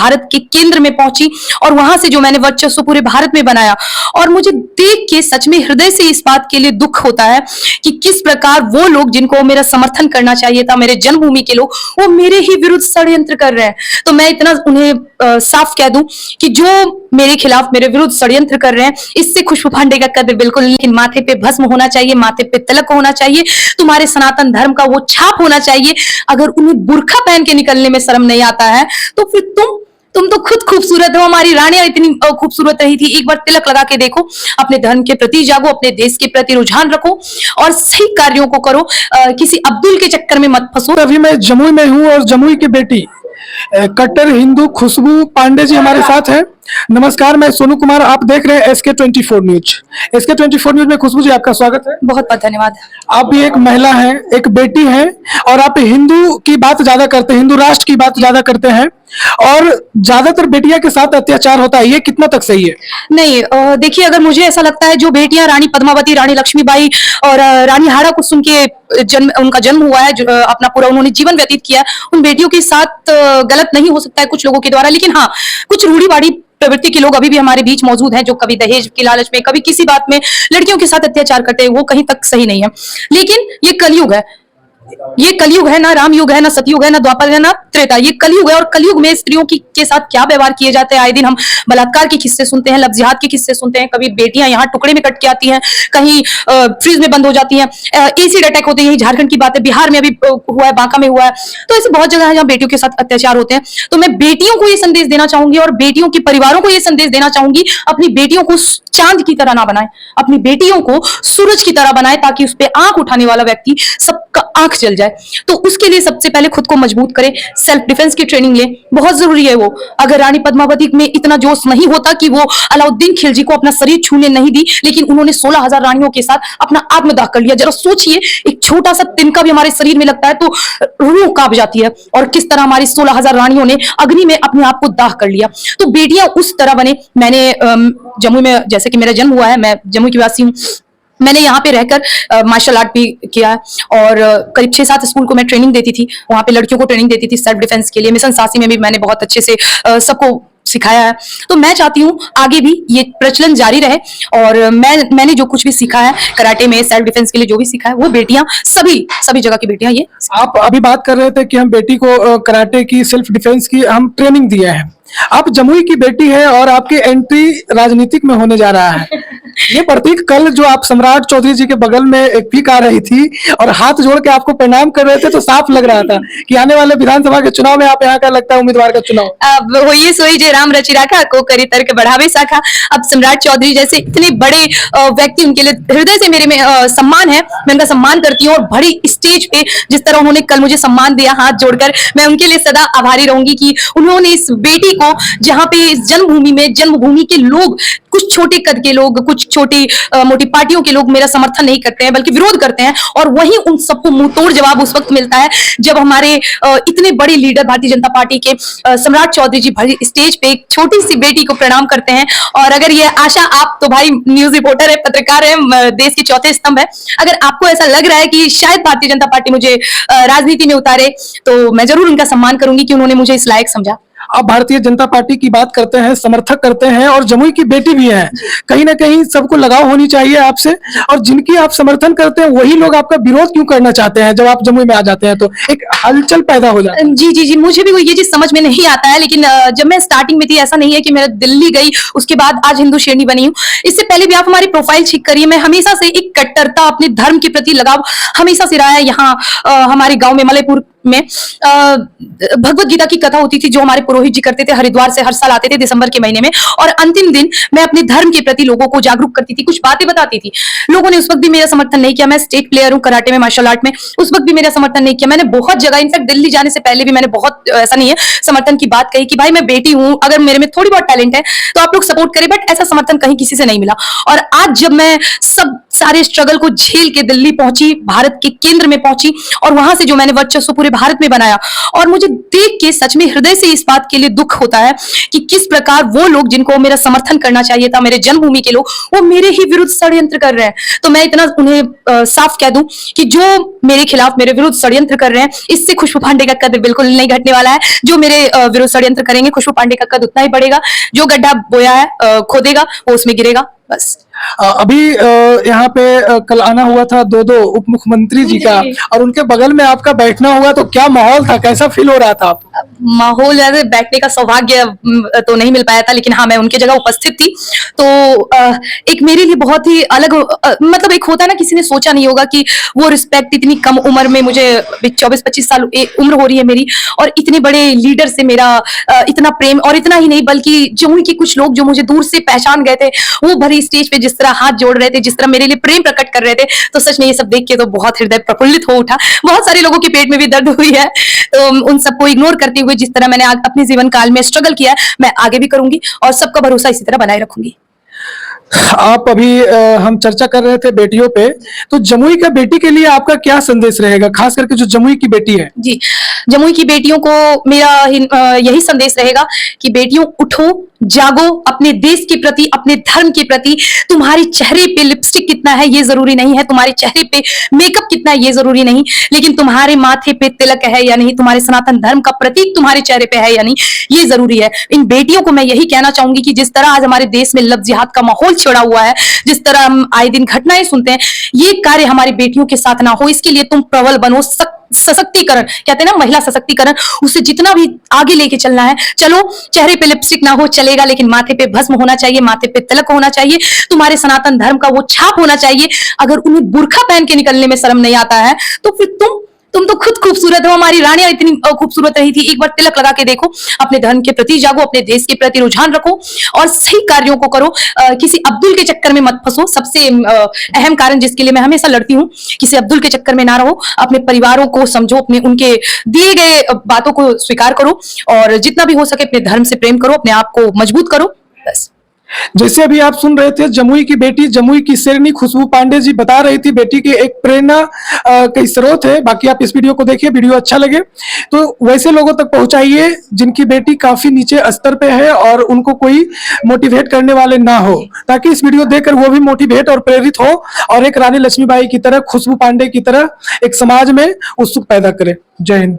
भारत के केंद्र में पहुंची और वहां से जो मैंने वर्चस्व पूरे भारत में बनाया। और मुझे देख के सच में हृदय से इस बात के लिए दुख होता है कि किस प्रकार वो लोग जिनको मेरा समर्थन करना चाहिए था, मेरे जन्मभूमि के लोग, वो मेरे ही विरुद्ध षड्यंत्र कर रहे हैं। तो मैं इतना उन्हें साफ कह दूं कि जो मेरे खिलाफ मेरे विरुद्ध षड्यंत्र कर रहे हैं, इससे खुशबू पांडे का कद्र बिल्कुल, लेकिन माथे पे भस्म होना चाहिए, माथे पे तिलक होना चाहिए, तुम्हारे सनातन धर्म का वो छाप होना चाहिए। अगर उन्हें बुर्खा पहन के निकलने में शर्म नहीं आता है तो फिर तुम तो खुद खूबसूरत हो। हमारी रानियां इतनी खूबसूरत रही थी। एक बार तिलक लगा के देखो, अपने धर्म के प्रति जागो, अपने देश के प्रति रुझान रखो और सही कार्यों को करो। किसी अब्दुल के चक्कर में मत फंसो। अभी मैं जमुई में हूँ और जमुई की बेटी कट्टर हिंदू खुशबू पांडे जी हमारे साथ हैं। नमस्कार, मैं सोनू कुमार, आप देख रहे हैं SK24 न्यूज। SK24 न्यूज में खुशबू जी आपका स्वागत है। बहुत बहुत धन्यवाद। आप भी एक महिला हैं, एक बेटी हैं और आप हिंदू की बात ज्यादा करते हैं, हिंदू राष्ट्र की बात ज्यादा करते हैं और ज्यादातर बेटियां के साथ अत्याचार होता है, ये कितना तक सही है? नहीं, देखिए, अगर मुझे ऐसा लगता है जो बेटियां रानी पद्मावती, रानी लक्ष्मीबाई और रानी हाड़ा कुसुम के उनका जन्म हुआ है, जो अपना पूरा उन्होंने जीवन व्यतीत किया है, उन बेटियों के साथ गलत नहीं हो सकता है कुछ लोगों के द्वारा। लेकिन हाँ, कुछ रूढ़िवादी प्रवृत्ति के लोग अभी भी हमारे बीच मौजूद हैं, जो कभी दहेज के लालच में, कभी किसी बात में लड़कियों के साथ अत्याचार करते हैं। वो कहीं तक सही नहीं है। लेकिन ये कलयुग है, ये कलयुग है, ना राम युग है, ना सतयुग है, ना द्वापर है, ना त्रेता। ये कलयुग है और कलयुग में स्त्रियों के साथ क्या व्यवहार किए जाते हैं, आए दिन हम बलात्कार के किस्से सुनते हैं, लव जिहाद के किस्से सुनते हैं। कभी बेटियां यहाँ टुकड़े में कट के आती हैं, कहीं फ्रीज में बंद हो जाती हैं, एसिड अटैक होते हैं। यही झारखंड की बात है, बिहार में अभी हुआ है, बांका में हुआ है। तो ऐसे बहुत जगह है जहाँ बेटियों के साथ अत्याचार होते हैं। तो मैं बेटियों को ये संदेश देना चाहूंगी और बेटियों के परिवारों को ये संदेश देना चाहूंगी, अपनी बेटियों को चांद की तरह ना बनाए, अपनी बेटियों को सूरज की तरह बनाए, ताकि उस पर आंख उठाने वाला व्यक्ति सबका आंख जल जाए। तो उसके लिए सबसे पहले खुद को मजबूत करें, सेल्फ डिफेंस की ट्रेनिंग ले, बहुत जरूरी है वो। अगर रानी पद्मावती में इतना जोश नहीं होता कि वो अलाउद्दीन खिलजी को अपना शरीर छूने नहीं दी, लेकिन उन्होंने 16,000 रानियों के साथ अपना आत्मदाह कर लिया। जरा सोचिए, एक छोटा सा तिनका भी हमारे शरीर में लगता है तो रूह कांप जाती है, और किस तरह हमारी 16,000 रानियों ने अग्नि में अपने आप को दाह कर लिया। तो बेटियां उस तरह बने। मैंने जमुई में, जैसे कि मेरा जन्म हुआ है, मैं जमुई की वासी हूँ, मैंने यहाँ पे रहकर मार्शल आर्ट भी किया और करीब 6-7 स्कूल को मैं ट्रेनिंग देती थी। वहाँ पे लड़कियों को ट्रेनिंग देती थी सेल्फ डिफेंस के लिए। मिशन सासी में भी मैंने बहुत अच्छे से सबको सिखाया है। तो मैं चाहती हूँ आगे भी ये प्रचलन जारी रहे और मैंने जो कुछ भी सीखा है कराटे में, सेल्फ डिफेंस के लिए जो भी सीखा है, वो बेटियां सभी जगह की बेटियां ये। आप अभी बात कर रहे थे कि हम बेटी को कराटे की, सेल्फ डिफेंस की हम ट्रेनिंग दिए हैं। आप जमुई की बेटी है और आपकी एंट्री राजनीतिक में होने जा रहा है। ये प्रतीक कल जो आप सम्राट चौधरी जी के बगल में एक पीक आ रही थी और हाथ जोड़ के आपको प्रणाम कर रहे थे, तो साफ लग रहा था कि आने वाले विधानसभा के चुनाव में आप यहाँ का लगता है उम्मीदवार का चुनाव। वो ये सोई जे राम रचि राखा को करी तर्क बढ़ावे शाखा। अब सम्राट चौधरी जैसे इतने बड़े व्यक्ति, उनके लिए हृदय से मेरे में सम्मान है। मैं उनका सम्मान करती हूँ और बड़ी स्टेज पे जिस तरह उन्होंने कल मुझे सम्मान दिया हाथ जोड़कर, मैं उनके लिए सदा आभारी रहूंगी कि उन्होंने इस बेटी को, जहाँ पे इस जन्मभूमि के लोग, कुछ छोटे कद के लोग, कुछ छोटी मोटी पार्टियों के लोग मेरा समर्थन नहीं करते हैं बल्कि विरोध करते हैं, और वही उन सबको मुंहतोड़ जवाब उस वक्त मिलता है जब हमारे इतने बड़े लीडर भारतीय जनता पार्टी के सम्राट चौधरी जी भरी स्टेज पे एक छोटी सी बेटी को प्रणाम करते हैं। और अगर ये आशा, आप तो भाई न्यूज रिपोर्टर है, पत्रकार है, देश के चौथे स्तंभ है, अगर आपको ऐसा लग रहा है कि शायद भारतीय जनता पार्टी मुझे राजनीति में उतारे, तो मैं जरूर उनका सम्मान करूंगी कि उन्होंने मुझे इस लायक समझा। आप भारतीय जनता पार्टी की बात करते हैं, समर्थक करते हैं और जमुई की बेटी भी है। कहीं ना कहीं सबको लगाव होनी चाहिए आपसे, और जिनकी आप समर्थन करते हैं वही लोग आपका विरोध क्यों करना चाहते हैं? जब आप जमुई में आ जाते हैं तो एक हलचल पैदा हो जाती है। जी, मुझे भी ये चीज समझ में नहीं आता है। लेकिन जब मैं स्टार्टिंग में थी, ऐसा नहीं है कि मैं दिल्ली गई उसके बाद आज हिंदू शेरनी बनी हूँ। इससे पहले भी आप हमारी प्रोफाइल चेक करिए, मैं हमेशा से एक कट्टरता, अपने धर्म के प्रति लगाव हमेशा से रहा है। यहाँ हमारे गाँव में, मलयपुर में, भगवत गीता की कथा होती थी जो हमारे पुरोहित जी करते थे, हरिद्वार से हर साल आते थे दिसंबर के महीने में, और अंतिम दिन मैं अपने धर्म के प्रति लोगों को जागरूक करती थी, कुछ बातें बताती थी। लोगों ने उस वक्त भी मेरा समर्थन नहीं किया। मैं स्टेट प्लेयर हूँ कराटे में, मार्शल आर्ट में, उस वक्त भी मेरा समर्थन नहीं किया। मैंने बहुत जगह, इनफैक्ट दिल्ली जाने से पहले भी मैंने बहुत, ऐसा नहीं है, समर्थन की बात कही कि भाई मैं बेटी हूँ, अगर मेरे में थोड़ी बहुत टैलेंट है तो आप लोग सपोर्ट करें, बट ऐसा समर्थन कहीं किसी से नहीं मिला। और आज जब मैं सारे स्ट्रगल को झेल के दिल्ली पहुंची, भारत के केंद्र में पहुंची और वहां से जो मैंने वर्चस्व पूरे भारत में बनाया। और मुझे देख के सच में हृदय से इस बात के लिए दुख होता है कि किस प्रकार वो लोग जिनको मेरा समर्थन करना चाहिए था, मेरे जन्मभूमि के लोग, वो मेरे ही विरुद्ध षड्यंत्र कर रहे हैं। तो मैं इतना उन्हें साफ कह दूं कि जो मेरे खिलाफ, मेरे विरुद्ध षड्यंत्र कर रहे हैं, इससे खुशबू पांडे का कद बिल्कुल नहीं घटने वाला है। जो मेरे विरुद्ध षड्यंत्र करेंगे, खुशबू पांडे का कद उतना ही बढ़ेगा। जो गड्ढा बोया है, खोदेगा, वो उसमें गिरेगा, बस। अभी यहाँ पे कल आना हुआ था दो उप मुख्यमंत्री जी का, और उनके बगल में आपका बैठना हुआ, तो क्या माहौल था, कैसा फील हो रहा था आपको? माहौल बैठने का सौभाग्य तो नहीं मिल पाया था, लेकिन हाँ, मैं उनके जगह उपस्थित थी। तो एक मेरे लिए बहुत ही अलग, मतलब एक होता है ना, किसी ने सोचा नहीं होगा कि वो रिस्पेक्ट इतनी कम उम्र में, मुझे 24-25 साल उम्र हो रही है मेरी, और इतने बड़े लीडर से मेरा इतना प्रेम, और इतना ही नहीं बल्कि जमुई के कुछ लोग जो मुझे दूर से पहचान गए थे, वो भरी स्टेज पे जिस तरह हाथ जोड़ रहे थे, जिस तरह मेरे लिए प्रेम प्रकट कर रहे थे, तो सच में ये सब देख के तो बहुत हृदय प्रफुल्लित हो उठा। बहुत सारे लोगों के पेट में भी दर्द हुई है, तो उन सबको इग्नोर करते हुए जिस तरह मैंने अपने जीवन काल में स्ट्रगल किया, मैं आगे भी करूंगी और सबका भरोसा इसी तरह बनाए रखूंगी। आप अभी हम चर्चा कर रहे थे बेटियों पे, तो जमुई का बेटी के लिए आपका क्या संदेश रहेगा, खास करके जो जमुई की बेटी है? जी, जमुई की बेटियों को मेरा यही संदेश रहेगा कि बेटियों, उठो, जागो, अपने देश के प्रति, अपने धर्म के प्रति। तुम्हारे चेहरे पे लिपस्टिक कितना है ये जरूरी नहीं है, तुम्हारे चेहरे पे मेकअप कितना है ये जरूरी नहीं, लेकिन तुम्हारे माथे पे तिलक है या नहीं, तुम्हारे सनातन धर्म का प्रतीक तुम्हारे चेहरे पे है या नहीं, ये जरूरी है। इन बेटियों को मैं यही कहना चाहूंगी कि जिस तरह आज हमारे देश में लव जिहाद का माहौल छिड़ा हुआ है, जिस तरह हम आए दिन घटनाएं सुनते हैं, ये कार्य हमारी बेटियों के साथ ना हो, इसके लिए तुम प्रबल बनो। सशक्तिकरण कहते हैं ना, महिला सशक्तिकरण, उसे जितना भी आगे लेके चलना है, चलो। चेहरे पे लिपस्टिक ना हो चलेगा, लेकिन माथे पे भस्म होना चाहिए, माथे पे तिलक होना चाहिए, तुम्हारे सनातन धर्म का वो छाप होना चाहिए। अगर उन्हें बुर्खा पहन के निकलने में शर्म नहीं आता है, तो फिर तुम तो खुद खूबसूरत हो। हमारी रानियां इतनी खूबसूरत रही थी, एक बार तिलक लगा के देखो, अपने धर्म के प्रति जागो, अपने देश के प्रति रुझान रखो और सही कार्यों को करो। किसी अब्दुल के चक्कर में मत फंसो। सबसे अहम कारण जिसके लिए मैं हमेशा लड़ती हूँ, किसी अब्दुल के चक्कर में ना रहो, अपने परिवारों को समझो, अपने उनके दिए गए बातों को स्वीकार करो और जितना भी हो सके अपने धर्म से प्रेम करो, अपने आप को मजबूत करो, बस। जैसे अभी आप सुन रहे थे, जमुई की बेटी, जमुई की शेरनी खुशबू पांडे जी बता रही थी, बेटी के एक प्रेरणा का स्रोत है। बाकी आप इस वीडियो को देखिए, वीडियो अच्छा लगे तो वैसे लोगों तक पहुंचाइए जिनकी बेटी काफी नीचे स्तर पे है और उनको कोई मोटिवेट करने वाले ना हो, ताकि इस वीडियो देखकर वो भी मोटिवेट और प्रेरित हो और एक रानी लक्ष्मीबाई की तरह, खुशबू पांडे की तरह एक समाज में उत्सुक पैदा करे। जय हिंद।